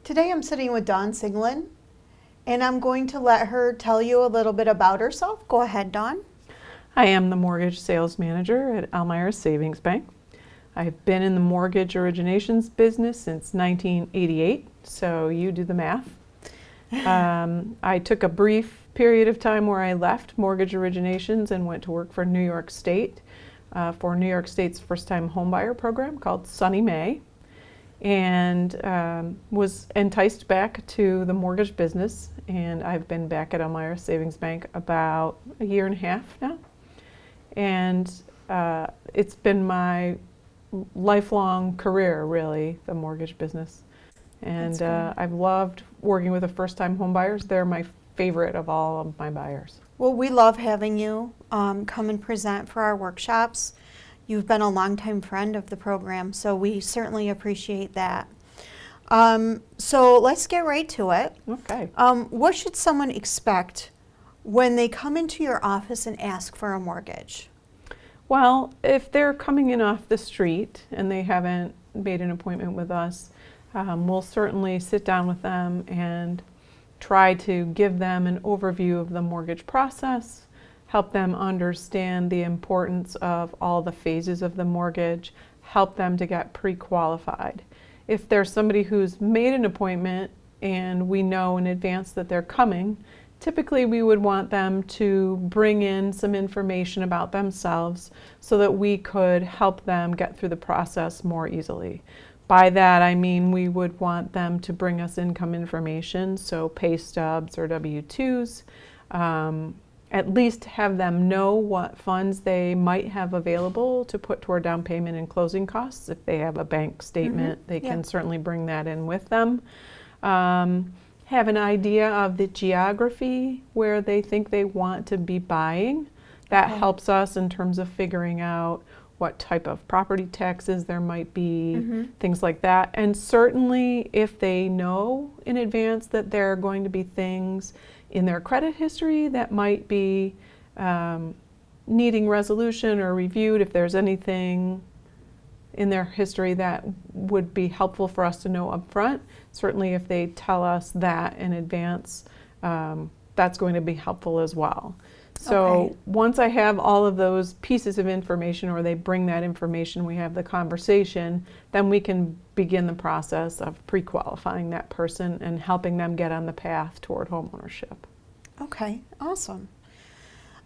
Today I'm sitting with Dawn Siglin, and I'm going to let her tell you a little bit about herself. Go ahead, Dawn. I am the mortgage sales manager at Elmira Savings Bank. I've been in the mortgage originations business since 1988, so you do the math. I took a brief period of time where I left mortgage originations and went to work for New York State for New York State's first-time homebuyer program called Sunny May, and was enticed back to the mortgage business, and I've been back at Elmira Savings Bank about a year and a half now. And it's been my lifelong career, really, the mortgage business. And I've loved working with the first-time home buyers. They're my favorite of all of my buyers. Well, we love having you come and present for our workshops. You've been a longtime friend of the program, so we certainly appreciate that. So let's get right to it. Okay. What should someone expect when they come into your office and ask for a mortgage? Well, if they're coming in off the street and they haven't made an appointment with us, we'll certainly sit down with them and try to give them an overview of the mortgage process, help them understand the importance of all the phases of the mortgage, help them to get pre-qualified. If there's somebody who's made an appointment and we know in advance that they're coming, typically we would want them to bring in some information about themselves so that we could help them get through the process more easily. By that I mean we would want them to bring us income information, so pay stubs or W-2s, at least have them know what funds they might have available to put toward down payment and closing costs. If they have a bank statement, they can certainly bring that in with them. Have an idea of the geography where they think they want to be buying. That helps us in terms of figuring out what type of property taxes there might be, things like that. And certainly if they know in advance that there are going to be things in their credit history that might be needing resolution or reviewed, if there's anything in their history that would be helpful for us to know up front, certainly if they tell us that in advance, that's going to be helpful as well. So once I have all of those pieces of information, or they bring that information, we have the conversation, then we can begin the process of pre-qualifying that person and helping them get on the path toward homeownership. Okay, awesome.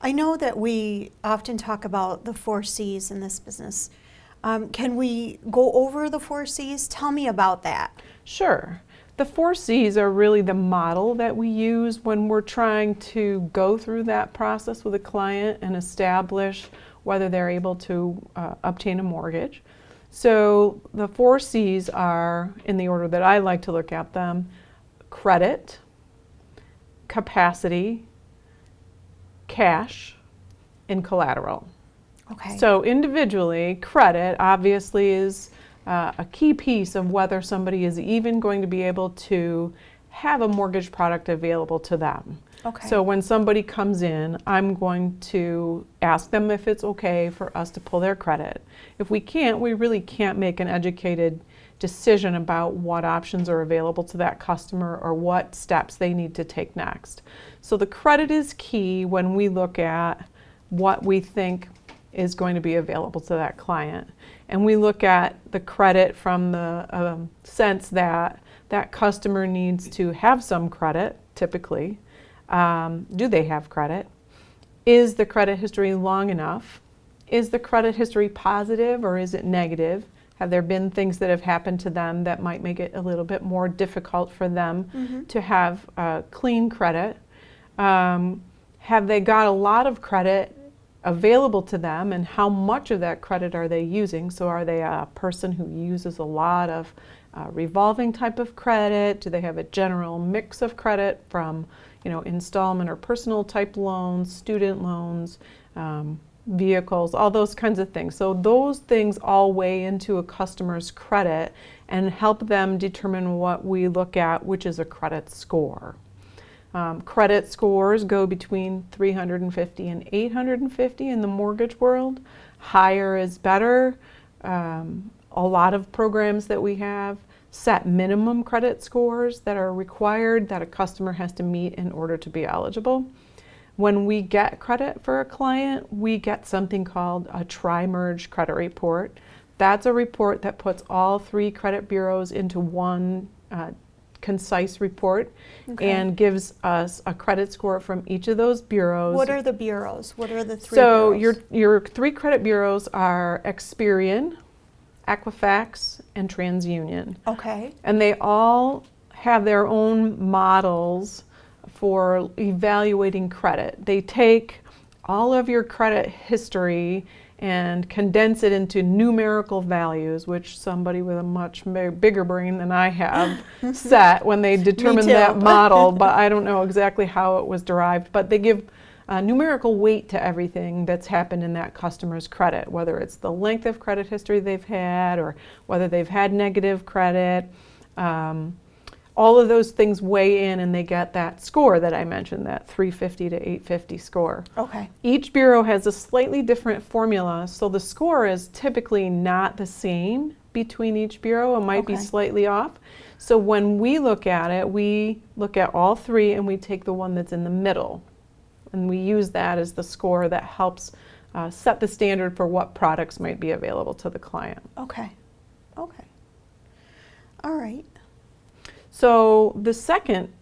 I know that we often talk about the 4 C's in this business. Can we go over the 4 C's? Tell me about that. Sure. The 4 C's are really the model that we use when we're trying to go through that process with a client and establish whether they're able to obtain a mortgage. So the 4 C's are, in the order that I like to look at them: credit, capacity, cash, and collateral. Okay. So individually, credit obviously is a key piece of whether somebody is even going to be able to have a mortgage product available to them. Okay. So when somebody comes in, I'm going to ask them if it's okay for us to pull their credit. If we can't, we really can't make an educated decision about what options are available to that customer or what steps they need to take next. So the credit is key when we look at what we think is going to be available to that client. And we look at the credit from the sense that that customer needs to have some credit, typically. Do they have credit? Is the credit history long enough? Is the credit history positive or is it negative? Have there been things that have happened to them that might make it a little bit more difficult for them to have clean credit? Have they got a lot of credit available to them, and how much of that credit are they using? So are they a person who uses a lot of revolving type of credit? Do they have a general mix of credit from, installment or personal type loans, student loans, vehicles, all those kinds of things? So those things all weigh into a customer's credit and help them determine what we look at, which is a credit score. Credit scores go between 350 and 850 in the mortgage world. Higher is better. A lot of programs that we have set minimum credit scores that are required that a customer has to meet in order to be eligible. When we get credit for a client, we get something called a tri-merge credit report. That's a report that puts all 3 credit bureaus into one concise report and gives us a credit score from each of those bureaus. What are the bureaus? What are the 3 so bureaus? your 3 credit bureaus are Experian, Equifax, and TransUnion. Okay. And they all have their own models for evaluating credit. They take all of your credit history and condense it into numerical values, which somebody with a much bigger brain than I have set when they determined that model, but I don't know exactly how it was derived. But they give numerical weight to everything that's happened in that customer's credit, whether it's the length of credit history they've had or whether they've had negative credit. All of those things weigh in and they get that score that I mentioned, that 350 to 850 score. Okay. Each bureau has a slightly different formula, so the score is typically not the same between each bureau. It might be slightly off. So when we look at it, we look at all 3 and we take the one that's in the middle. And we use that as the score that helps set the standard for what products might be available to the client. Okay. Okay. All right. So the second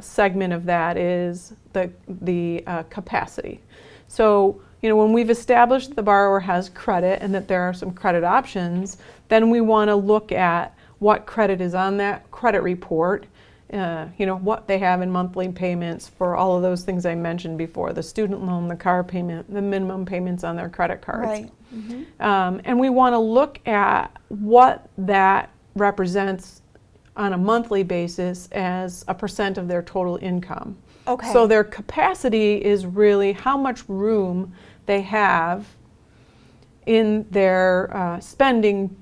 segment of that is the capacity. So when we've established the borrower has credit and that there are some credit options, then we want to look at what credit is on that credit report, what they have in monthly payments for all of those things I mentioned before, the student loan, the car payment, the minimum payments on their credit cards. Right. Mm-hmm. And we want to look at what that represents on a monthly basis as a % of their total income. Okay. So their capacity is really how much room they have in their spending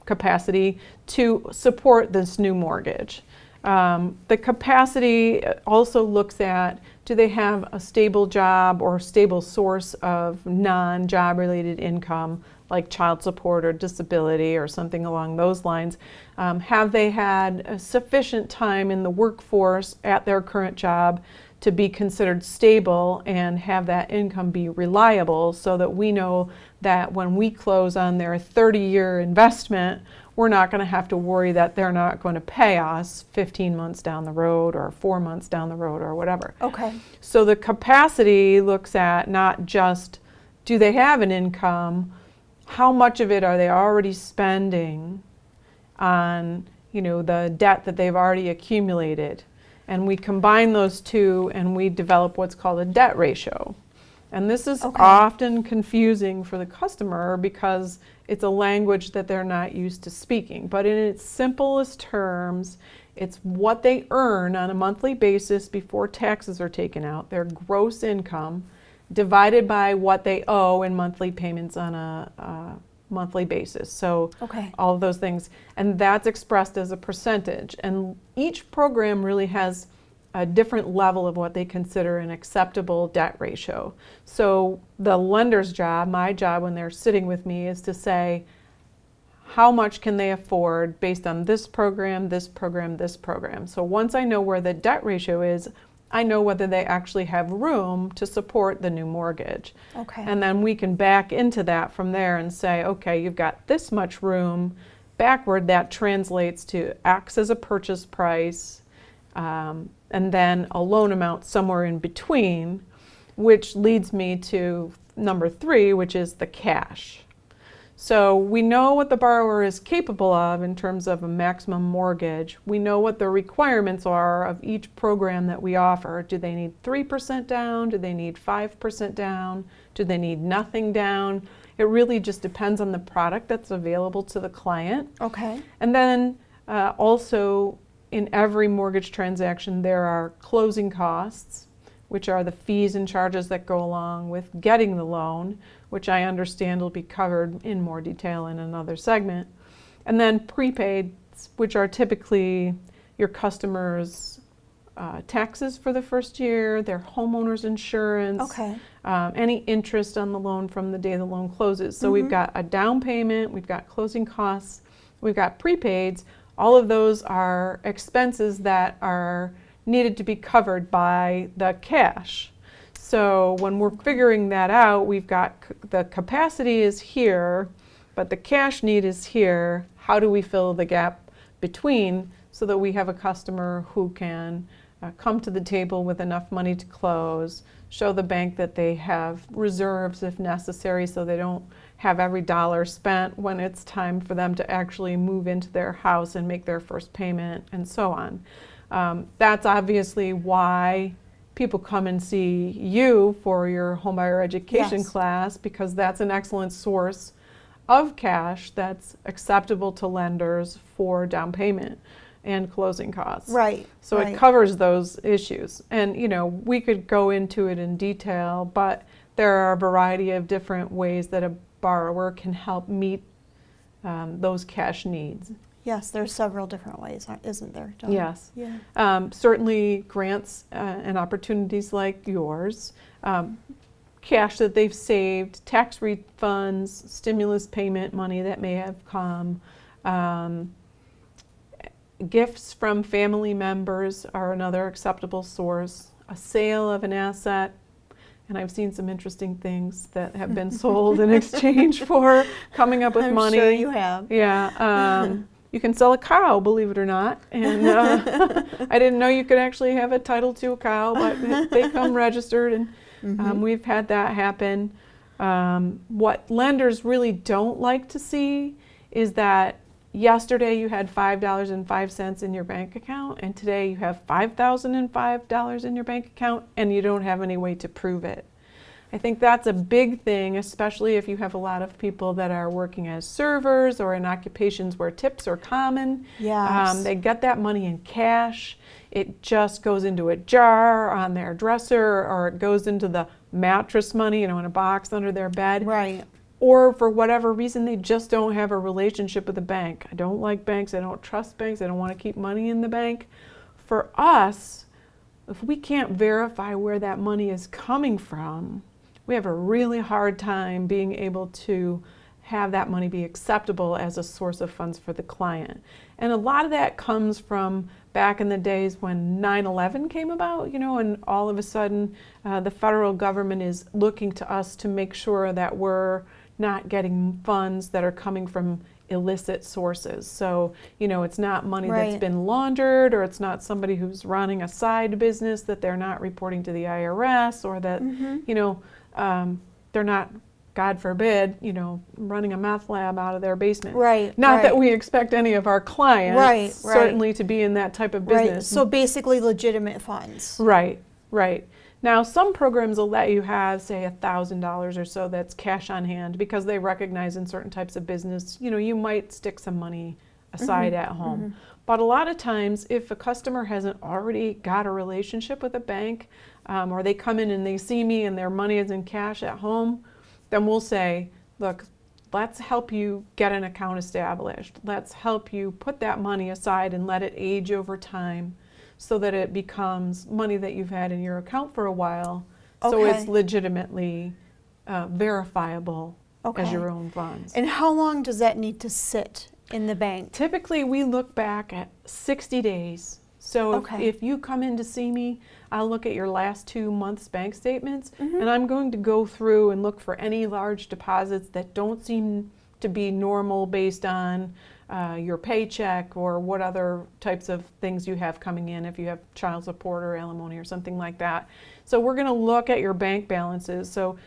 capacity to support this new mortgage. The capacity also looks at, do they have a stable job or stable source of non-job related income, like child support or disability or something along those lines? Have they had a sufficient time in the workforce at their current job to be considered stable and have that income be reliable, so that we know that when we close on their 30-year investment, we're not going to have to worry that they're not going to pay us 15 months down the road or 4 months down the road or whatever. Okay. So the capacity looks at not just do they have an income, how much of it are they already spending on the debt that they've already accumulated. And we combine those two and we develop what's called a debt ratio. And this is often confusing for the customer because it's a language that they're not used to speaking. But in its simplest terms, it's what they earn on a monthly basis before taxes are taken out, their gross income, divided by what they owe in monthly payments on a monthly basis. So all of those things. And that's expressed as a percentage. And each program really has a different level of what they consider an acceptable debt ratio. So the lender's job, my job when they're sitting with me, is to say, how much can they afford based on this program, this program, this program? So once I know where the debt ratio is, I know whether they actually have room to support the new mortgage. Okay. And then we can back into that from there and say, okay, you've got this much room. Backward, that translates to X as a purchase price, and then a loan amount somewhere in between, which leads me to number 3, which is the cash. So we know what the borrower is capable of in terms of a maximum mortgage. We know what the requirements are of each program that we offer. Do they need 3% down? Do they need 5% down? Do they need nothing down? It really just depends on the product that's available to the client. Okay. And then also in every mortgage transaction, there are closing costs, which are the fees and charges that go along with getting the loan, which I understand will be covered in more detail in another segment. And then prepaids, which are typically your customer's taxes for the first year, their homeowner's insurance, Okay. any interest on the loan from the day the loan closes. So we've got a down payment, we've got closing costs, we've got prepaids. All of those are expenses that are needed to be covered by the cash. So when we're figuring that out, we've got the capacity is here, but the cash need is here. How do we fill the gap between so that we have a customer who can come to the table with enough money to close, show the bank that they have reserves if necessary so they don't have every dollar spent when it's time for them to actually move into their house and make their first payment, and so on. That's obviously why people come and see you for your homebuyer education Yes. class, because that's an excellent source of cash that's acceptable to lenders for down payment and closing costs. Right. So right. it covers those issues. And we could go into it in detail, but there are a variety of different ways that a borrower can help meet those cash needs. Yes, there's several different ways, isn't there, Dawn? Yes. Yeah. Certainly grants and opportunities like yours, cash that they've saved, tax refunds, stimulus payment money that may have come, gifts from family members are another acceptable source, a sale of an asset, and I've seen some interesting things that have been sold in exchange for coming up with I'm money. sure you have. Yeah. You can sell a cow, believe it or not. And I didn't know you could actually have a title to a cow, but they come registered, and we've had that happen. What lenders really don't like to see is that yesterday you had $5.05 in your bank account, and today you have $5,005 in your bank account, and you don't have any way to prove it. I think that's a big thing, especially if you have a lot of people that are working as servers or in occupations where tips are common. Yes. They get that money in cash. It just goes into a jar on their dresser, or it goes into the mattress money, in a box under their bed. Right. Or for whatever reason, they just don't have a relationship with a bank. I don't like banks. I don't trust banks. I don't want to keep money in the bank. For us, if we can't verify where that money is coming from, we have a really hard time being able to have that money be acceptable as a source of funds for the client. And a lot of that comes from back in the days when 9/11 came about, and all of a sudden the federal government is looking to us to make sure that we're not getting funds that are coming from illicit sources. So, it's not money that's Right. been laundered, or it's not somebody who's running a side business that they're not reporting to the IRS, or that, they're not, God forbid, running a meth lab out of their basement. Right. Not right. that we expect any of our clients Right, certainly to be in that type of Right. business. So basically legitimate funds. Right. Now, some programs will let you have, say, $1,000 or so that's cash on hand, because they recognize in certain types of business, you might stick some money aside at home. But a lot of times, if a customer hasn't already got a relationship with a bank, or they come in and they see me and their money is in cash at home, then we'll say, look, let's help you get an account established. Let's help you put that money aside and let it age over time, so that it becomes money that you've had in your account for a while, so Okay. it's legitimately verifiable as Okay. your own funds. And how long does that need to sit in the bank? Typically, we look back at 60 days. So Okay. if you come in to see me, I'll look at your last 2 months' bank statements, and I'm going to go through and look for any large deposits that don't seem to be normal based on your paycheck, or what other types of things you have coming in, if you have child support or alimony or something like that. So we're going to look at your bank balances. So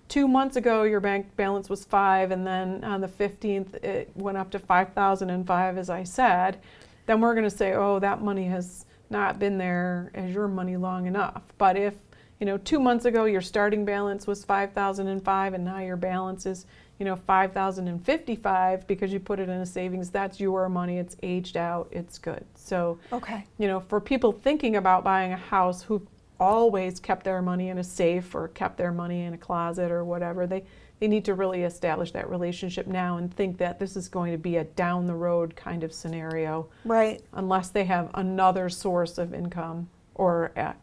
2 months ago, your bank balance was 5, and then on the 15th, it went up to 5,005, as I said. Then we're going to say, oh, that money has not been there as your money long enough. But if 2 months ago your starting balance was 5,005, and now your balance is 5,055 because you put it in a savings, that's your money. It's aged out. It's good. So, Okay. for people thinking about buying a house who've always kept their money in a safe, or kept their money in a closet, or whatever, they need to really establish that relationship now, and think that this is going to be a down the road kind of scenario, Right. unless they have another source of income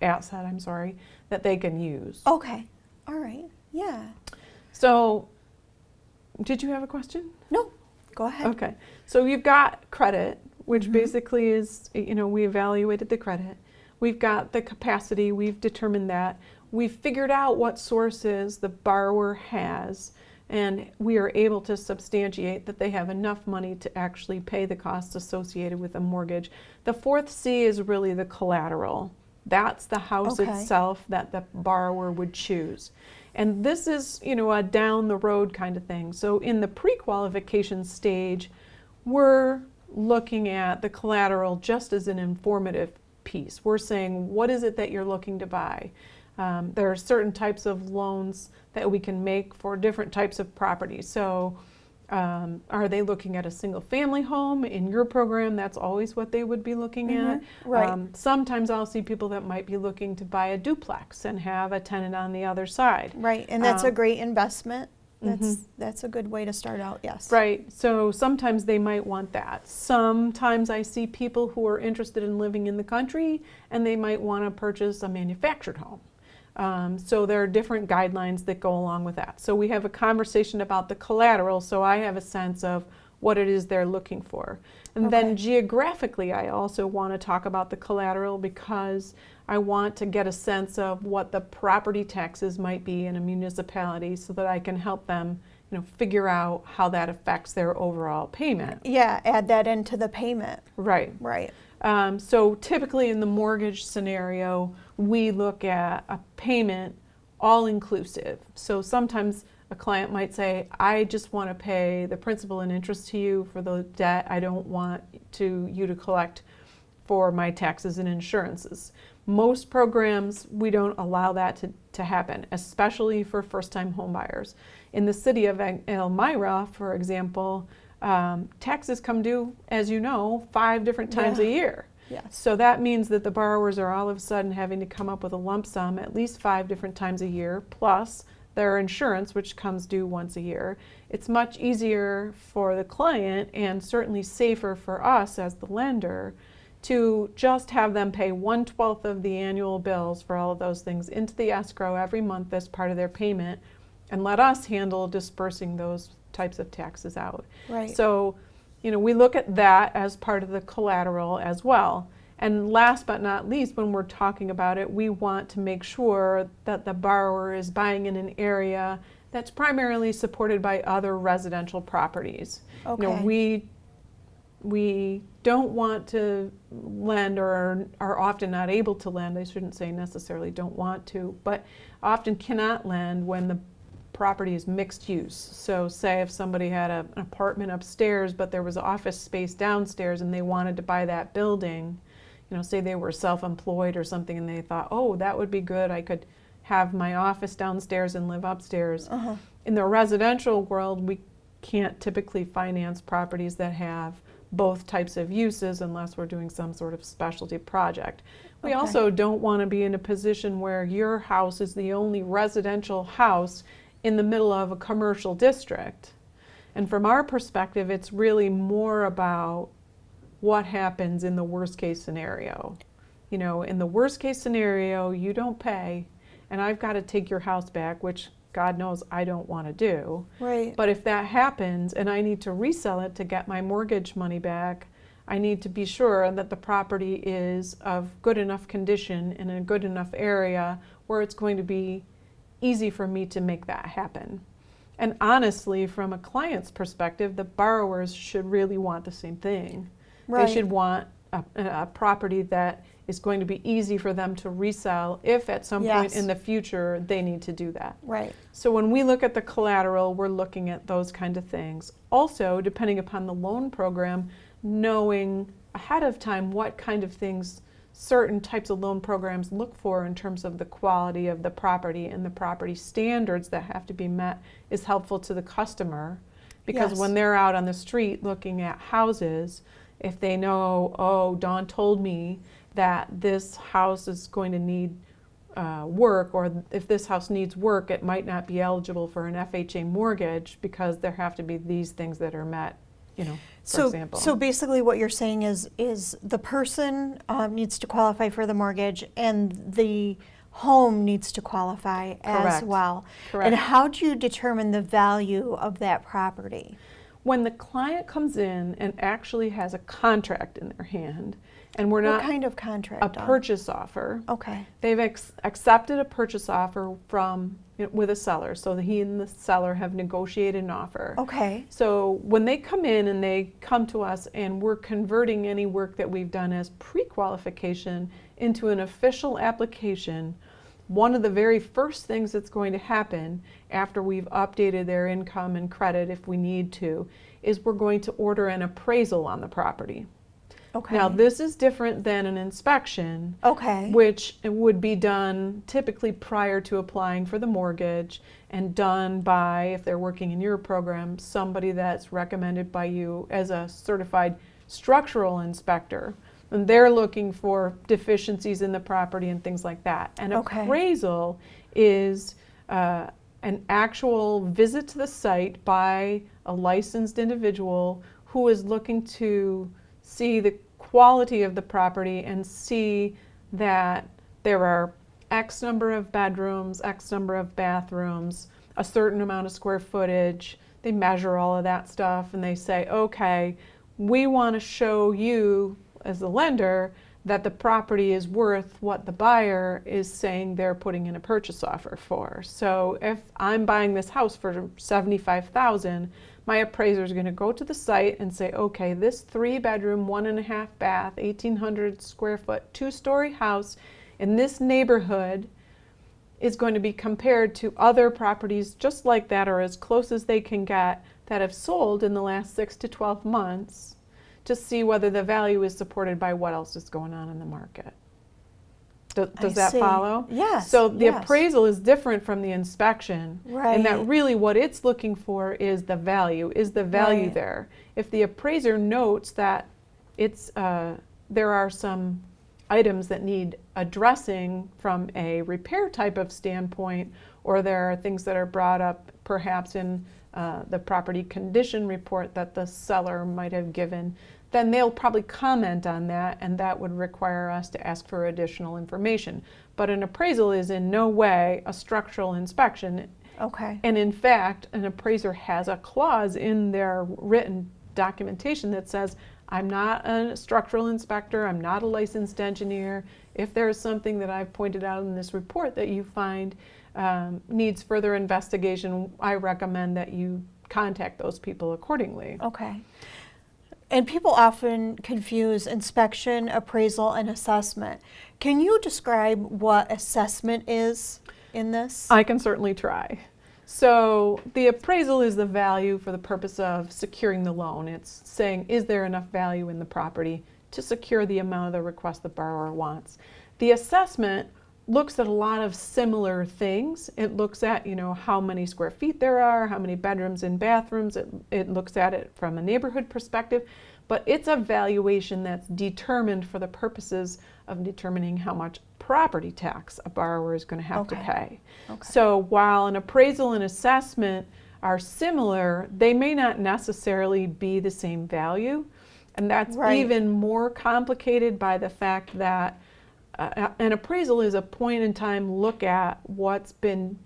asset, I'm sorry, that they can use. Okay. All right. Yeah. So, did you have a question? No, go ahead. Okay. So you've got credit, which basically is, we evaluated the credit. We've got the capacity, we've determined that. We've figured out what sources the borrower has, and we are able to substantiate that they have enough money to actually pay the costs associated with a mortgage. The fourth C is really the collateral. That's the house itself that the borrower would choose. And this is, a down the road kind of thing. So in the pre-qualification stage, we're looking at the collateral just as an informative piece. We're saying, what is it that you're looking to buy? There are certain types of loans that we can make for different types of properties. So are they looking at a single family home? In your program, that's always what they would be looking at. Right. Sometimes I'll see people that might be looking to buy a duplex and have a tenant on the other side. Right. And that's a great investment. That's a good way to start out, yes. Right, so sometimes they might want that. Sometimes I see people who are interested in living in the country and they might want to purchase a manufactured home. So there are different guidelines that go along with that. So we have a conversation about the collateral, so I have a sense of what it is they're looking for. And then geographically, I also want to talk about the collateral because I want to get a sense of what the property taxes might be in a municipality so that I can help them, figure out how that affects their overall payment. Yeah, add that into the payment. Right. Right. So typically in the mortgage scenario, we look at a payment all inclusive. So sometimes a client might say, I just want to pay the principal and interest to you for the debt. I don't want you to collect for my taxes and insurances. Most programs, we don't allow that to happen, especially for first-time home buyers. In the city of Elmira, for example, taxes come due, as you know, 5 different times a year. Yes. So that means that the borrowers are all of a sudden having to come up with a lump sum at least 5 different times a year, plus their insurance, which comes due once a year. It's much easier for the client and certainly safer for us as the lender to just have them pay 1/12 of the annual bills for all of those things into the escrow every month as part of their payment and let us handle dispersing those types of taxes out. Right. So, we look at that as part of the collateral as well. And last but not least, when we're talking about it, we want to make sure that the borrower is buying in an area that's primarily supported by other residential properties. Okay. We don't want to lend or are often not able to lend. I shouldn't say necessarily don't want to, but often cannot lend when the property is mixed use. So say if somebody had an apartment upstairs but there was office space downstairs and they wanted to buy that building, say they were self-employed or something and they thought, oh, that would be good, I could have my office downstairs and live upstairs. In the residential world, we can't typically finance properties that have both types of uses unless we're doing some sort of specialty project. We also don't want to be in a position where your house is the only residential house in the middle of a commercial district. And from our perspective, it's really more about what happens in the worst case scenario. In the worst case scenario, you don't pay, and I've got to take your house back, which God knows I don't want to do. Right. But if that happens and I need to resell it to get my mortgage money back, I need to be sure that the property is of good enough condition in a good enough area where it's going to be easy for me to make that happen. And honestly, from a client's perspective, the borrowers should really want the same thing. Right. They should want a property that is going to be easy for them to resell if at some point in the future they need to do that. Right. So when we look at the collateral, we're looking at those kind of things. Also, depending upon the loan program, knowing ahead of time what kind of things certain types of loan programs look for in terms of the quality of the property and the property standards that have to be met is helpful to the customer, because when they're out on the street looking at houses, if they know, oh, Dawn told me that this house is going to need work, or if this house needs work, it might not be eligible for an FHA mortgage because there have to be these things that are met for example. So basically what you're saying is the person needs to qualify for the mortgage and the home needs to qualify as Correct. well. Correct. And how do you determine the value of that property? When the client comes in and actually has a contract in their hand, and we're What not kind of contract? a purchase offer, Okay. they've accepted a purchase offer with a seller, so that he and the seller have negotiated an offer. Okay. So when they come in and they come to us and we're converting any work that we've done as pre-qualification into an official application, one of the very first things that's going to happen after we've updated their income and credit, if we need to, is we're going to order an appraisal on the property. Okay. Now, this is different than an inspection, Okay. which would be done typically prior to applying for the mortgage and done by, if they're working in your program, somebody that's recommended by you as a certified structural inspector. And they're looking for deficiencies in the property and things like that. An Okay. appraisal is an actual visit to the site by a licensed individual who is looking to see the quality of the property and see that there are X number of bedrooms, X number of bathrooms, a certain amount of square footage. They measure all of that stuff and they say, okay, we want to show you as the lender that the property is worth what the buyer is saying they're putting in a purchase offer for. So if I'm buying this house for $75,000, my appraiser is going to go to the site and say, okay, this 3-bedroom, 1.5 bath, 1,800 square foot, 2-story house in this neighborhood is going to be compared to other properties just like that or as close as they can get that have sold in the last 6 to 12 months to see whether the value is supported by what else is going on in the market. Does that follow? Yes. So the yes. appraisal is different from the inspection. Right. And that really what it's looking for is the value. Is the value Right. there? If the appraiser notes that it's there are some items that need addressing from a repair type of standpoint, or there are things that are brought up perhaps in the property condition report that the seller might have given, then they'll probably comment on that, and that would require us to ask for additional information. But an appraisal is in no way a structural inspection. Okay. And in fact, an appraiser has a clause in their written documentation that says, I'm not a structural inspector, I'm not a licensed engineer. If there's something that I've pointed out in this report that you find needs further investigation, I recommend that you contact those people accordingly. Okay. And people often confuse inspection, appraisal, and assessment. Can you describe what assessment is in this? I can certainly try. So the appraisal is the value for the purpose of securing the loan. It's saying, is there enough value in the property to secure the amount of the request the borrower wants? The assessment looks at a lot of similar things. It looks at, how many square feet there are, how many bedrooms and bathrooms. It looks at it from a neighborhood perspective, but it's a valuation that's determined for the purposes of determining how much property tax a borrower is going to have to pay. Okay. So while an appraisal and assessment are similar, they may not necessarily be the same value. And that's Right. even more complicated by the fact that an appraisal is a point in time look at what's been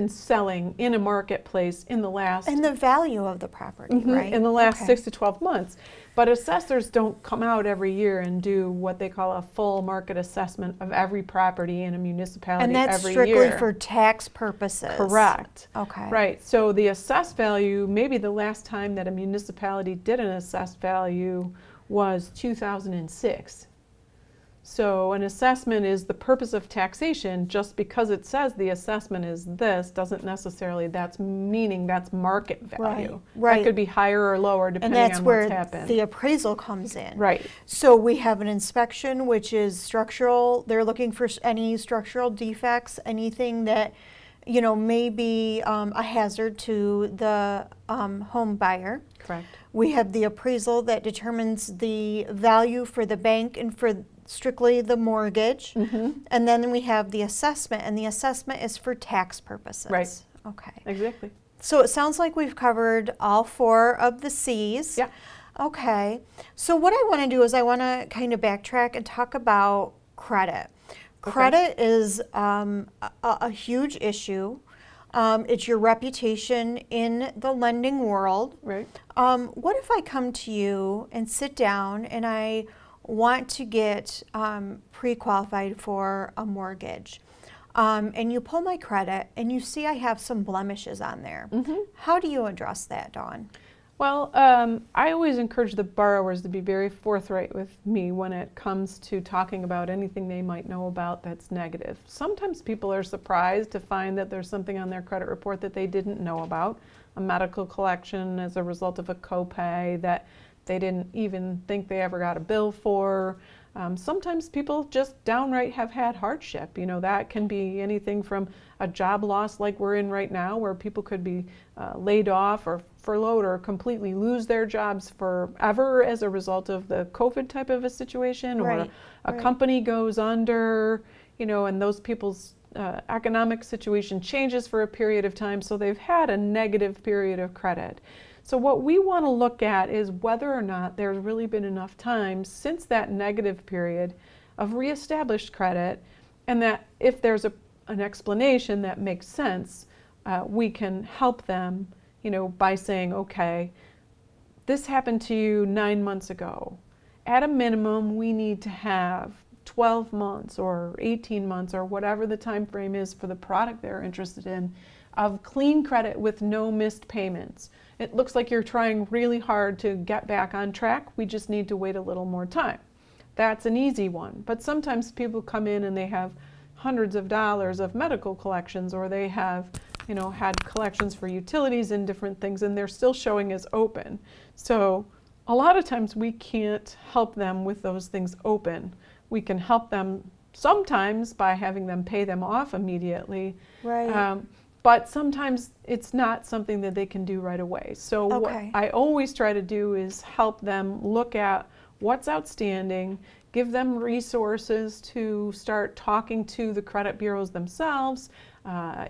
selling in a marketplace in the last And the value of the property, right? in the last Okay. 6 to 12 months. But assessors don't come out every year and do what they call a full market assessment of every property in a municipality And that's every strictly year. for tax purposes. Correct. Okay. Right. So the assessed value, maybe the last time that a municipality did an assessed value was 2006. So an assessment is the purpose of taxation. Just because it says the assessment is this doesn't necessarily, that's market value. Right. That could be higher or lower And depending that's on where what's happened. the appraisal comes in. Right. So we have an inspection, which is structural. They're looking for any structural defects, anything that, may be a hazard to the home buyer. Correct. We have the appraisal that determines the value for the bank and for strictly the mortgage. Mm-hmm. And then we have the assessment, and the assessment is for tax purposes. Right. Okay. Exactly. So it sounds like we've covered all 4 of the C's. Yeah. Okay. So what I want to do is I want to kind of backtrack and talk about credit. Okay. Credit is a huge issue. It's your reputation in the lending world. Right. What if I come to you and sit down and I want to get pre-qualified for a mortgage? And you pull my credit and you see I have some blemishes on there. Mm-hmm. How do you address that, Dawn? Well, I always encourage the borrowers to be very forthright with me when it comes to talking about anything they might know about that's negative. Sometimes people are surprised to find that there's something on their credit report that they didn't know about, a medical collection as a result of a copay that they didn't even think they ever got a bill for. Sometimes people just downright have had hardship. You know, that can be anything from a job loss like we're in right now, where people could be laid off or furloughed or completely lose their jobs forever as a result of the COVID type of a situation, or Right, a right. company goes under, you know, and those people's economic situation changes for a period of time, so they've had a negative period of credit. So what we want to look at is whether or not there's really been enough time since that negative period of reestablished credit, and that if there's an explanation that makes sense, we can help them, you know, by saying, okay, this happened to you 9 months ago. At a minimum, we need to have 12 months or 18 months or whatever the time frame is for the product they're interested in of clean credit with no missed payments. It looks like you're trying really hard to get back on track. We just need to wait a little more time. That's an easy one. But sometimes people come in and they have hundreds of dollars of medical collections, or they have, you know, had collections for utilities and different things, and they're still showing as open. So a lot of times we can't help them with those things open. We can help them sometimes by having them pay them off immediately. Right. But sometimes it's not something that they can do right away. So what Okay. I always try to do is help them look at what's outstanding, give them resources to start talking to the credit bureaus themselves,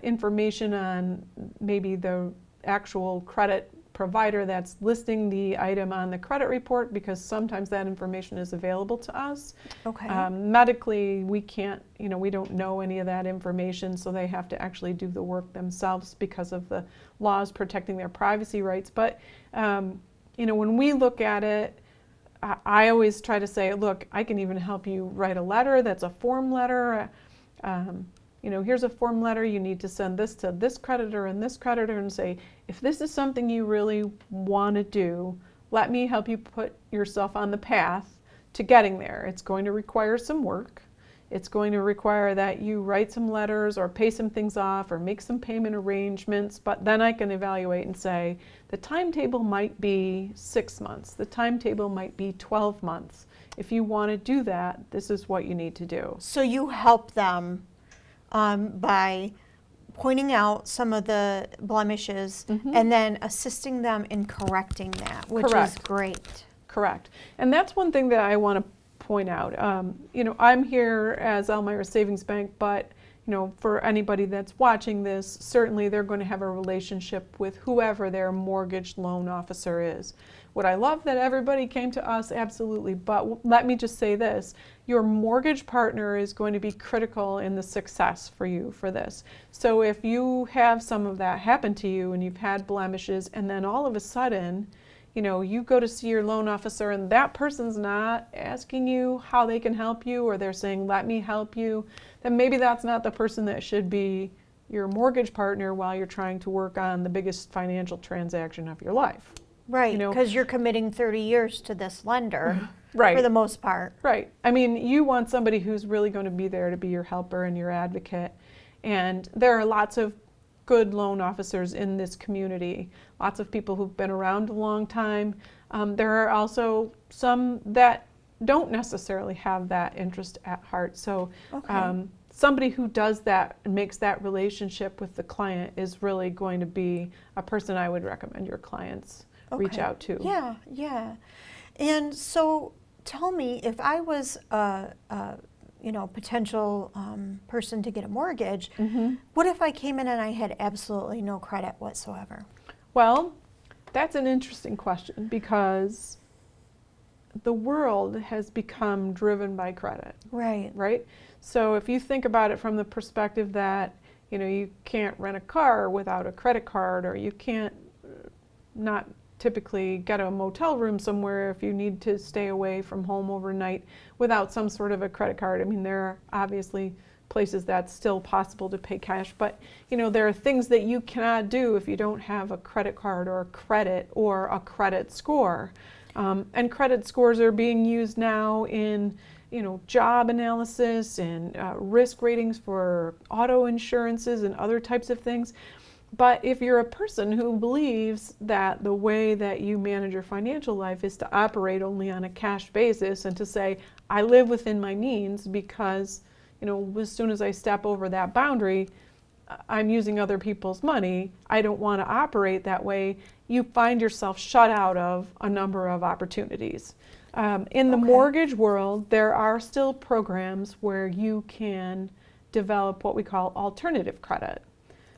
information on maybe the actual credit provider that's listing the item on the credit report, because sometimes that information is available to us. Okay. Medically, we can't, you know, we don't know any of that information, so they have to actually do the work themselves because of the laws protecting their privacy rights. But, you know, when we look at it, I always try to say, look, I can even help you write a letter that's a form letter. You know, here's a form letter, you need to send this to this creditor and this creditor, and say, if this is something you really want to do, let me help you put yourself on the path to getting there. It's going to require some work. It's going to require that you write some letters or pay some things off or make some payment arrangements, but then I can evaluate and say, the timetable might be 6 months, the timetable might be 12 months. If you want to do that, this is what you need to do. So you help them by pointing out some of the blemishes and then assisting them in correcting that, which is Correct. great. Correct. And that's one thing that I want to point out. You know, I'm here as Elmira Savings Bank, but you know, for anybody that's watching this, certainly they're going to have a relationship with whoever their mortgage loan officer is. Would I love that everybody came to us? Absolutely. But let me just say this. Your mortgage partner is going to be critical in the success for you for this. So if you have some of that happen to you and you've had blemishes, and then all of a sudden, you know, you go to see your loan officer and that person's not asking you how they can help you, or they're saying, let me help you, then maybe that's not the person that should be your mortgage partner while you're trying to work on the biggest financial transaction of your life. Right, You know, because you're committing 30 years to this lender Right. for the most part. Right. I mean, you want somebody who's really going to be there to be your helper and your advocate. And there are lots of good loan officers in this community, lots of people who've been around a long time. There are also some that don't necessarily have that interest at heart. So somebody who does that and makes that relationship with the client is really going to be a person I would recommend your clients reach Okay. out to. Yeah. And so tell me, if I was potential person to get a mortgage. Mm-hmm. What if I came in and I had absolutely no credit whatsoever? Well, that's an interesting question because the world has become driven by credit, Right. right? So if you think about it from the perspective that, you can't rent a car without a credit card, or you can't not typically get a motel room somewhere if you need to stay away from home overnight without some sort of a credit card. I mean, there are obviously places that's still possible to pay cash, but there are things that you cannot do if you don't have a credit card or a credit score. And credit scores are being used now in job analysis and risk ratings for auto insurances and other types of things. But if you're a person who believes that the way that you manage your financial life is to operate only on a cash basis and to say, I live within my means because, as soon as I step over that boundary, I'm using other people's money, I don't want to operate that way, you find yourself shut out of a number of opportunities. In the mortgage world, there are still programs where you can develop what we call alternative credit.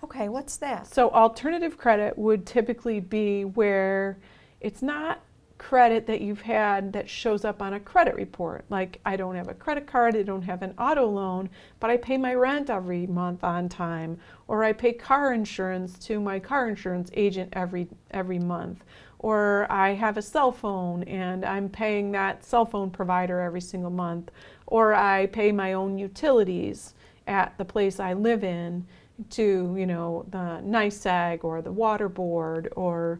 Okay, what's that? So alternative credit would typically be where it's not credit that you've had that shows up on a credit report. Like, I don't have a credit card, I don't have an auto loan, but I pay my rent every month on time, or I pay car insurance to my car insurance agent every month, or I have a cell phone and I'm paying that cell phone provider every single month, or I pay my own utilities at the place I live in to the NYSEG or the water board or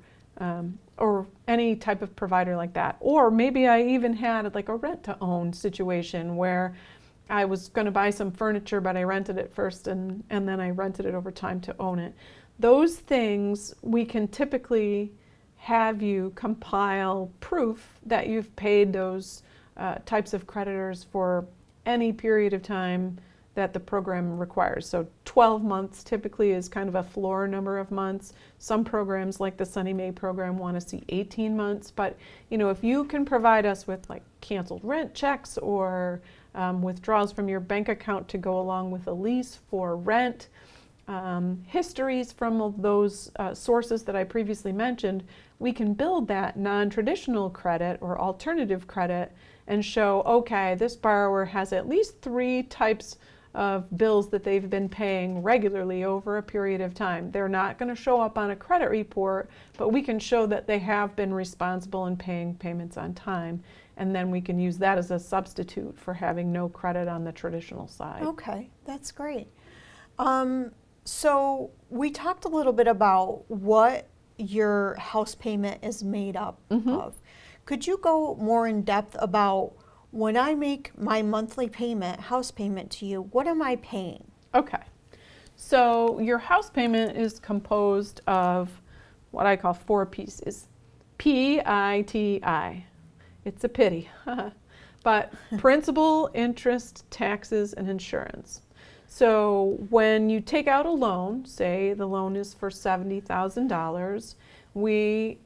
any type of provider like that. Or maybe I even had like a rent-to-own situation where I was going to buy some furniture, but I rented it first and then I rented it over time to own it. Those things, we can typically have you compile proof that you've paid those types of creditors for any period of time that the program requires. So 12 months typically is kind of a floor number of months. Some programs like the Sunny May program want to see 18 months, but if you can provide us with like canceled rent checks or withdrawals from your bank account to go along with a lease for rent, histories from those sources that I previously mentioned, we can build that non-traditional credit or alternative credit and show, okay, this borrower has at least 3 types of bills that they've been paying regularly over a period of time. They're not going to show up on a credit report, but we can show that they have been responsible in paying payments on time, and then we can use that as a substitute for having no credit on the traditional side. Okay, that's great. So we talked a little bit about what your house payment is made up of. Could you go more in depth about when I make my monthly payment, house payment to you, what am I paying? Okay, so your house payment is composed of what I call 4 pieces. PITI. It's a pity, but principal, interest, taxes, and insurance. So when you take out a loan, say the loan is for $70,000, we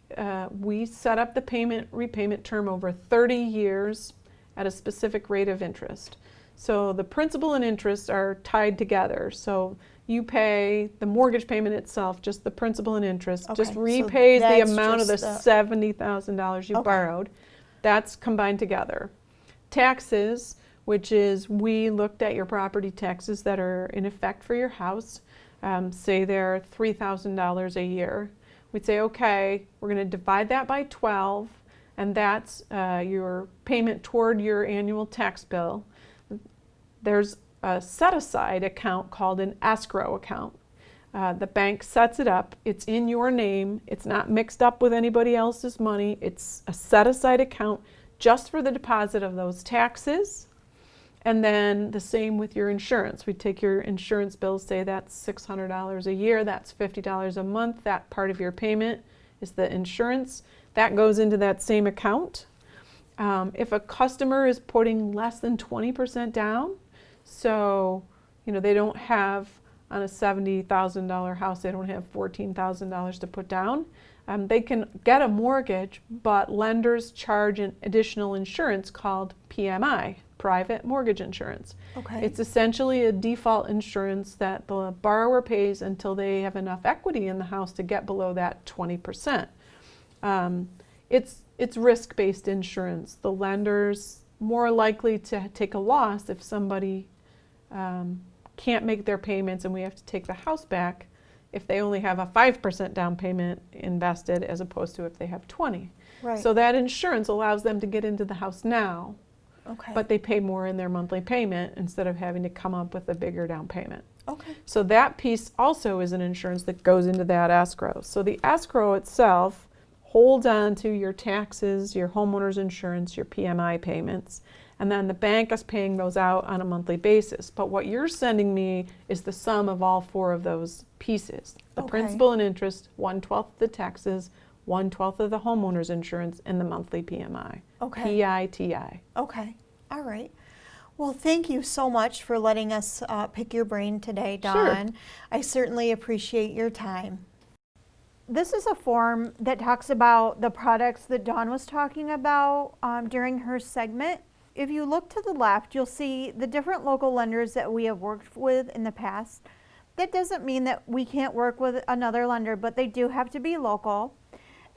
set up the repayment term over 30 years at a specific rate of interest. So the principal and interest are tied together. So you pay the mortgage payment itself, just the principal and interest, just repays the amount of the $70,000 you borrowed. That's combined together. Taxes, which is we looked at your property taxes that are in effect for your house. Say they're $3,000 a year. We'd say, okay, we're going to divide that by 12, and that's your payment toward your annual tax bill. There's a set-aside account called an escrow account. The bank sets it up. It's in your name. It's not mixed up with anybody else's money. It's a set-aside account just for the deposit of those taxes. And then the same with your insurance. We take your insurance bill, say that's $600 a year, that's $50 a month. That part of your payment is the insurance. That goes into that same account. If a customer is putting less than 20% down, so they don't have on a $70,000 house, they don't have $14,000 to put down, They can get a mortgage, but lenders charge an additional insurance called PMI, private mortgage insurance. Okay. It's essentially a default insurance that the borrower pays until they have enough equity in the house to get below that 20%. It's risk-based insurance. The lender's more likely to take a loss if somebody can't make their payments and we have to take the house back if they only have a 5% down payment invested as opposed to if they have 20. Right. So that insurance allows them to get into the house now, Okay. but they pay more in their monthly payment instead of having to come up with a bigger down payment. Okay. So that piece also is an insurance that goes into that escrow. So the escrow itself holds on to your taxes, your homeowner's insurance, your PMI payments, and then the bank is paying those out on a monthly basis. But what you're sending me is the sum of all four of those pieces. The Okay. principal and interest, 1/12 of the taxes, 1/12 of the homeowner's insurance, and the monthly PMI. Okay. PITI. Okay. All right. Well, thank you so much for letting us pick your brain today, Dawn. Sure. I certainly appreciate your time. This is a form that talks about the products that Dawn was talking about during her segment. If you look to the left, you'll see the different local lenders that we have worked with in the past. That doesn't mean that we can't work with another lender, but they do have to be local.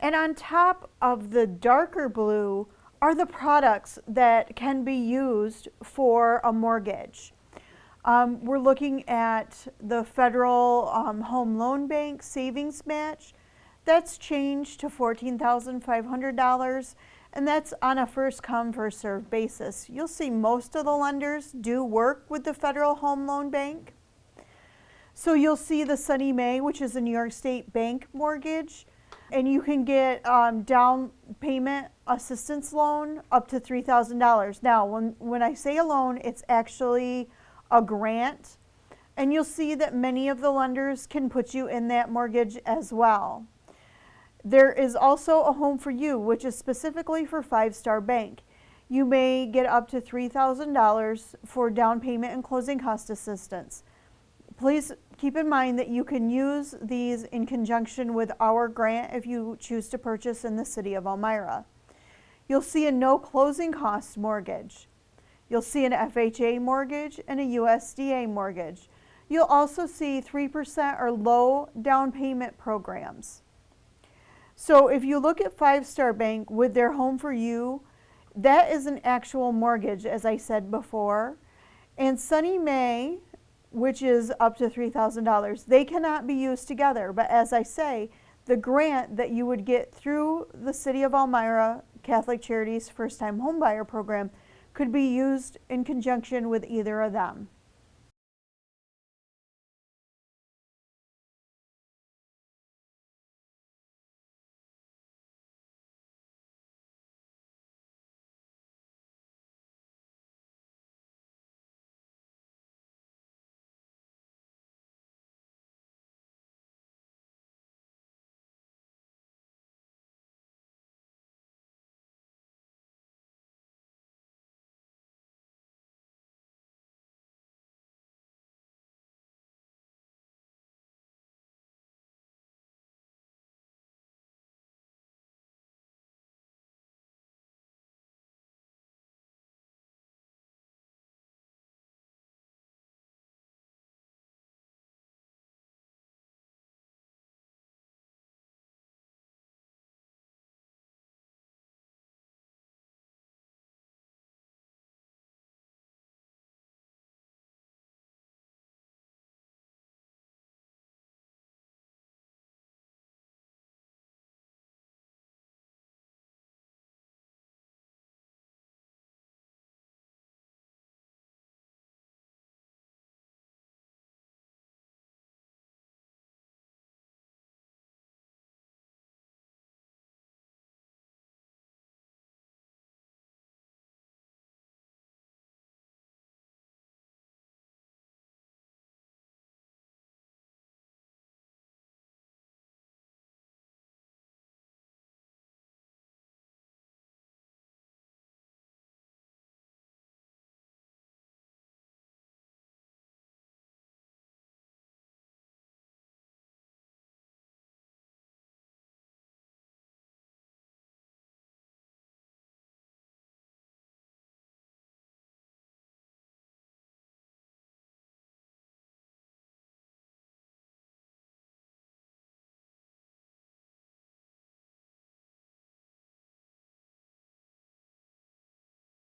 And on top of the darker blue are the products that can be used for a mortgage. We're looking at the Federal Home Loan Bank Savings Match. That's changed to $14,500, and that's on a first come, first served basis. You'll see most of the lenders do work with the Federal Home Loan Bank. So you'll see the Sunny Mae, which is a New York State bank mortgage, and you can get down payment assistance loan up to $3,000. Now, when I say a loan, it's actually a grant, and you'll see that many of the lenders can put you in that mortgage as well. There is also a Home for You, which is specifically for Five Star Bank. You may get up to $3,000 for down payment and closing cost assistance. Please keep in mind that you can use these in conjunction with our grant if you choose to purchase in the city of Elmira. You'll see a no closing costs mortgage. You'll see an FHA mortgage and a USDA mortgage. You'll also see 3% or low down payment programs. So if you look at Five Star Bank with their Home for You, that is an actual mortgage, as I said before. And Sunny Mae, which is up to $3,000, they cannot be used together. But as I say, the grant that you would get through the City of Elmira Catholic Charities First Time Homebuyer Program could be used in conjunction with either of them.